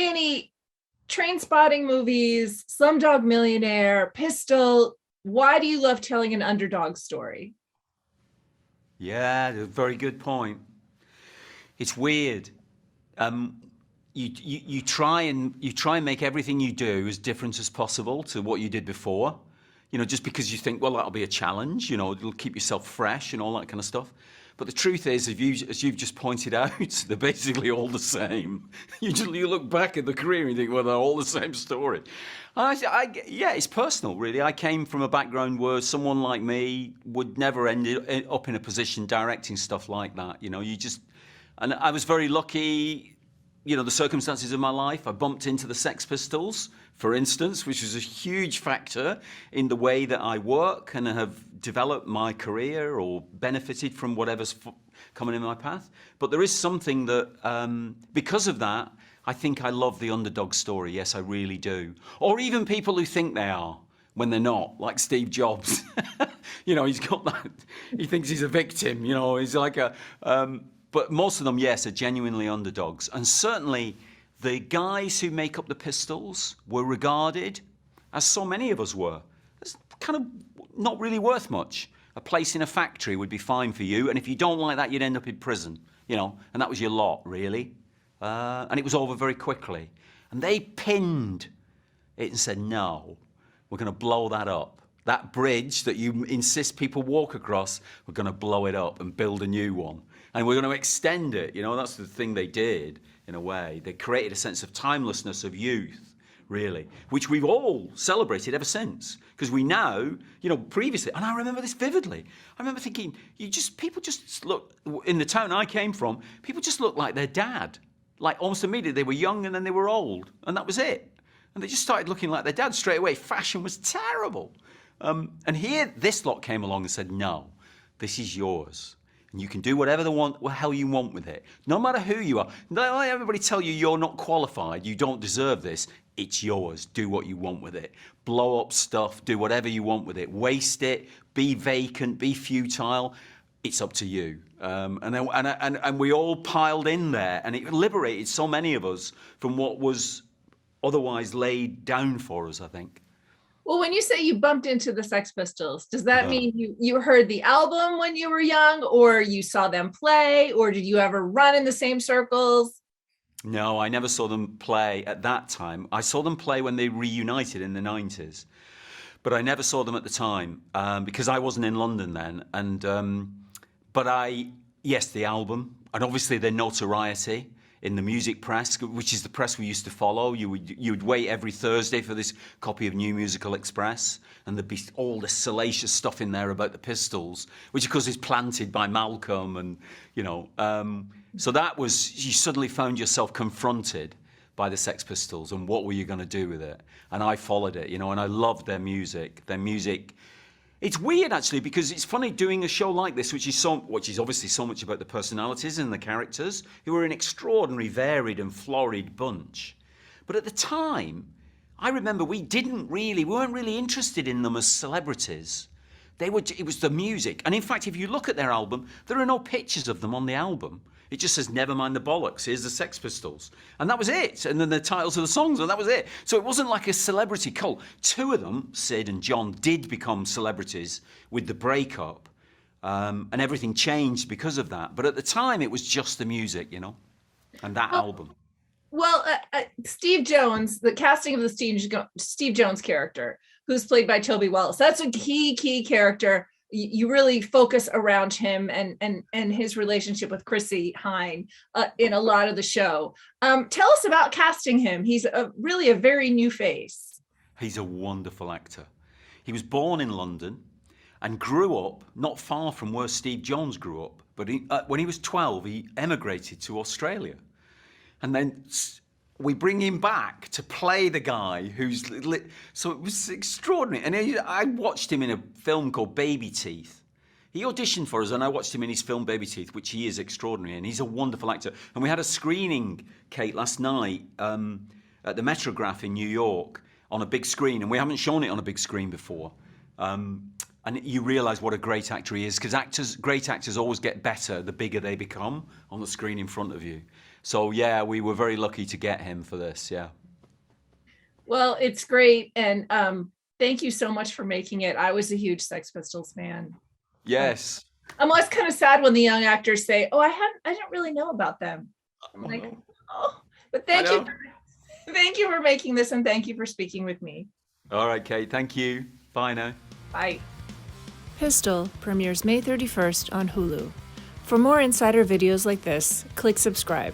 Danny, Train Spotting movies, Slumdog Millionaire, Pistol. Why do you love telling an underdog story? Yeah, a very good point. It's weird. Um, you try and make everything you do as different as possible to what you did before. Just because you think, well, that'll be a challenge. It'll keep yourself fresh and all that kind of stuff. But the truth is, as you've just pointed out, they're basically all the same. You look back at the career and you think, well, they're all the same story. And yeah, it's personal, really. I came from a background where someone like me would never up in a position directing stuff like that. And I was very lucky, the circumstances of my life. I bumped into the Sex Pistols, for instance, which was a huge factor in the way that I work and have developed my career or benefited from whatever's coming in my path. But there is something that, because of that, I think I love the underdog story. Yes, I really do. Or even people who think they are when they're not, like Steve Jobs. He's got that, he thinks he's a victim, he's like a... But most of them, yes, are genuinely underdogs. And certainly the guys who make up the Pistols were regarded, as so many of us were, as kind of not really worth much. A place in a factory would be fine for you, and if you don't like that, you'd end up in prison, and that was your lot, really. And it was over very quickly. And they pinned it and said, no, we're going to blow that up. That bridge that you insist people walk across, we're going to blow it up and build a new one. And we're going to extend it. That's the thing they did, in a way. They created a sense of timelessness of youth, really, which we've all celebrated ever since. Because we now, previously, and I remember this vividly. I remember thinking, people just look, in the town I came from, people just looked like their dad. Like almost immediately, they were young and then they were old. And that was it. And they just started looking like their dad straight away. Fashion was terrible. And here, this lot came along and said, no, this is yours. And you can do whatever the hell you want with it. No matter who you are. Don't let everybody tell you you're not qualified, you don't deserve this. It's yours. Do what you want with it. Blow up stuff, do whatever you want with it. Waste it, be vacant, be futile. It's up to you. And we all piled in there, and it liberated so many of us from what was otherwise laid down for us, I think. Well, when you say you bumped into the Sex Pistols, does that mean you heard the album when you were young, or you saw them play, or did you ever run in the same circles? No, I never saw them play at that time. I saw them play when they reunited in the 90s. But I never saw them at the time because I wasn't in London then. Yes, the album, and obviously their notoriety in the music press, which is the press we used to follow. You would wait every Thursday for this copy of New Musical Express, and there'd be all this salacious stuff in there about the Pistols, which of course is planted by Malcolm, and so that was, you suddenly found yourself confronted by the Sex Pistols, and what were you going to do with it? And I followed it, and I loved their music. It's weird, actually, because it's funny doing a show like this, which is obviously so much about the personalities and the characters, who are an extraordinary, varied and florid bunch. But at the time, I remember we weren't really interested in them as celebrities. It was the music. And in fact, if you look at their album, there are no pictures of them on the album. It just says, never mind the bollocks, here's the Sex Pistols. And that was it. And then the titles of the songs, and that was it. So it wasn't like a celebrity cult. Two of them, Sid and John, did become celebrities with the breakup. And everything changed because of that. But at the time, it was just the music, and that album. Well, Steve Jones, the casting of the Steve Jones character, who's played by Toby Wallace, that's a key character. You really focus around him and his relationship with Chrissy Hine in a lot of the show. Tell us about casting him. He's really a very new face. He's a wonderful actor. He was born in London and grew up not far from where Steve Jones grew up. But when he was 12, he emigrated to Australia. And then we bring him back to play the guy so it was extraordinary. And I watched him in a film called Baby Teeth. He auditioned for us, and I watched him in his film Baby Teeth, which he is extraordinary, and he's a wonderful actor. And we had a screening, Kate, last night at the Metrograph in New York on a big screen, and we haven't shown it on a big screen before. And And you realize what a great actor he is, because great actors always get better the bigger they become on the screen in front of you. So yeah, we were very lucky to get him for this. Yeah. Well, it's great, and thank you so much for making it. I was a huge Sex Pistols fan. Yes. I'm always kind of sad when the young actors say, "Oh, I didn't really know about them." I'm like, no. "Oh," but thank you for making this, and thank you for speaking with me. All right, Kate. Thank you. Bye now. Bye. Pistol premieres May 31st on Hulu. For more insider videos like this, click subscribe.